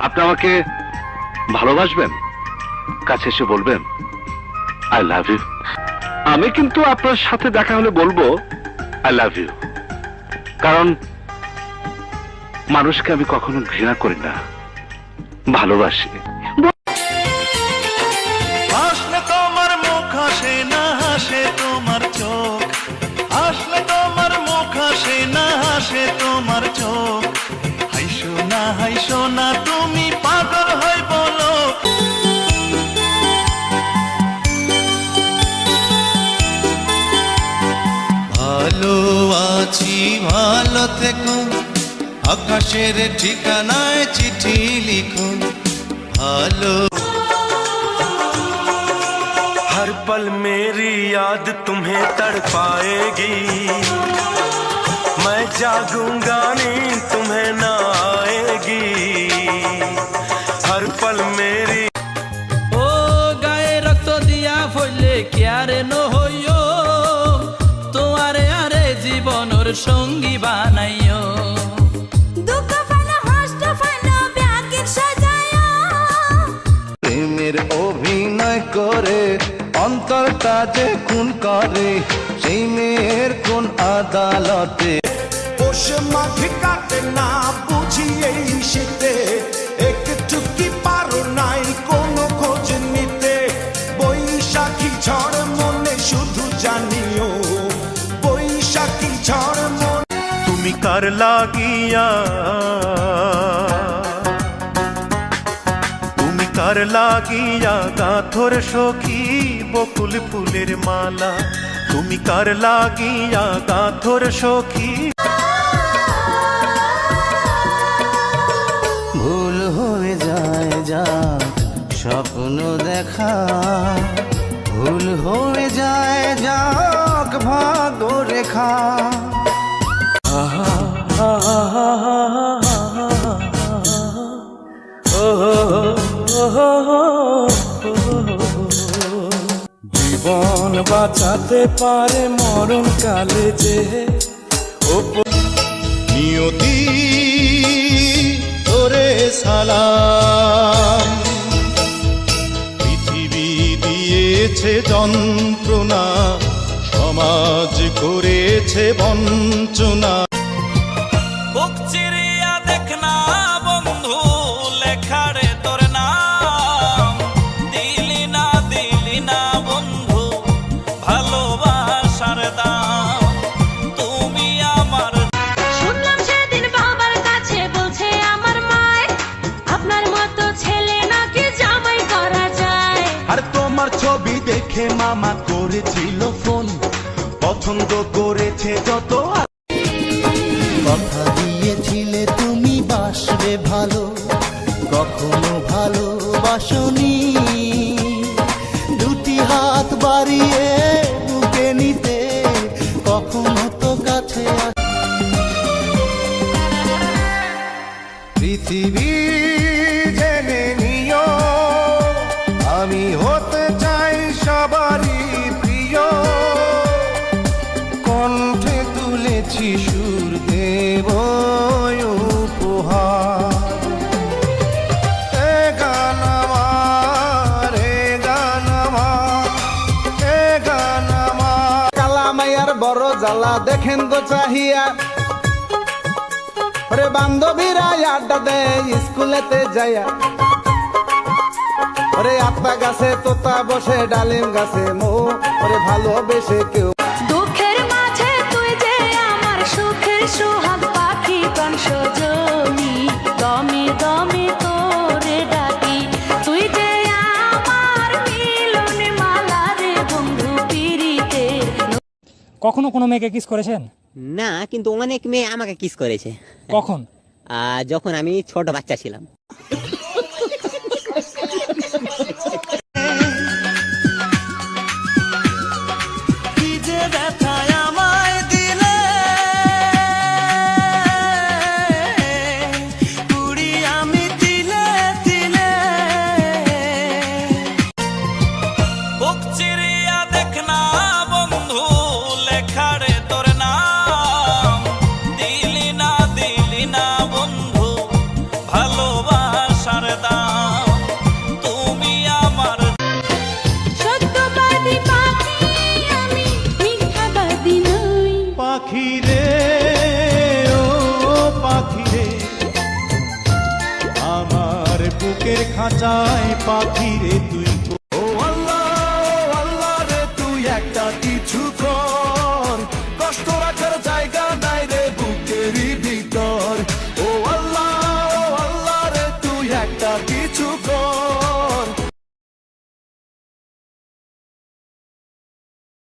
আপনি আমাকে ভালোবাসবেন, কাছে এসে বলবেন আই লাভ ইউ। আমি কিন্তু আপনার সাথে দেখা হলে বলবো আই লাভ ইউ, কারণ মানুষকে আমি কখনো ঘৃণা করি না, ভালোবাসি। আসলে তোমার মুখ হাসে না, হাসে তোমার চোখ, আসলে তোমার মুখ হাসে না, হাসে তোমার চোখ। হাইসো না তুমি পাগল হই বলো। ভালো আছি ভালো থেকো, আকাশের ঠিকানায় চিঠি লিখো। ভালো हर पल मेरी याद तुम्हें तड़पाएगी, मैं जागूंगा नींद तुम्हें ना आएगी। हर पल मेरी ও গায়ে রক্ত দিয়া ফইলে কেয়ারে ন হইও, তোমারে আরে জীবনের সঙ্গী বানাইও। প্রেমের অভিনয় করে অন্তরটা যে খুন করে, সেই মেয়ের কোন আদালতে বসে মাঠে কাটে না বুঝি এই শীতে, একটু কি পারো নাই কোনো খোঁজ নিতে। বৈশাখী ঝড় মনে শুধু জানিও, বৈশাখী ঝড় মনে। তুমি কার লাগিয়া, কার লাগিয়া গাথর সখী বকুল ফুলের মালা, তুমি কার লাগিয়া গাথর সখী। ভুল হয়ে যায় যা স্বপ্ন দেখা, ভুল হয়ে যায় যাক ভাগ্য রেখা। জীবন বাঁচাতে পারে মরণ কালে যে নিয়তি তোরে সালাম, পৃথিবী দিয়েছে যন্ত্রণা, সমাজ করেছে বঞ্চনা। বুক চিরিয়া দেখ না বন্ধু লেখারে তোর নাম, দিলি না বন্ধু ভালোবাসার দাম। তুমি আমার শুনলাম সেদিন বাবার কাছে বলছে আমার মায়, আপনার মতো ছেলে নাকি জামাই করা যায়। আর তোমার ছবি দেখে মামা করেছিল ফোন, পছন্দ করেছে যত। কথা দিয়েছিলে তুমি বাসবে ভালো, কখনো ভালোবাসনি। দুটি হাত বাড়িয়ে বুকে নিতে, কখনো তো কাছে পৃথিবী জেনে নিও, আমি হতে চাই সবারই প্রিয়। কণ্ঠে তুলেছি সুর দেব উপহার। এ গান আমার, এ গান আমার, এ গান আমার। কালামাইয়ার বড় জ্বালা দেখেন তো চাহিয়া, ওরে বান্ধবীরা আড্ডা দেয় স্কুলেতে যাইয়া। ওরে আত্মা গাছে তোতা বসে ডালিম গাছে মো, ওরে ভালোবেসে কেউ। দুঃখের মাঝে তুই যে আমার সুখের সোহাগ পাখি, প্রাণ সজনী দমে দমে তোরে ডাকি। তুই যে আমার মিলন মালা রে বন্ধু পিরিতে। কখনো কোনো মেয়েকে কিস করেছেন? না, কিন্তু অনেক মেয়ে আমাকে কিস করেছে। কখন? যখন আমি ছোট বাচ্চা ছিলাম। কি যে ব্যথায় আমায় দিলে, কুড়ি আমি দিলে দিলে। বুক চিরিয়া দেখ না বন্ধু লেখারে তোর নাম, দিলি না বন্ধু ভালোবাসা। পাখি রে ও পাখি রে আমার বুকের খাঁচায় পাখি রে তুই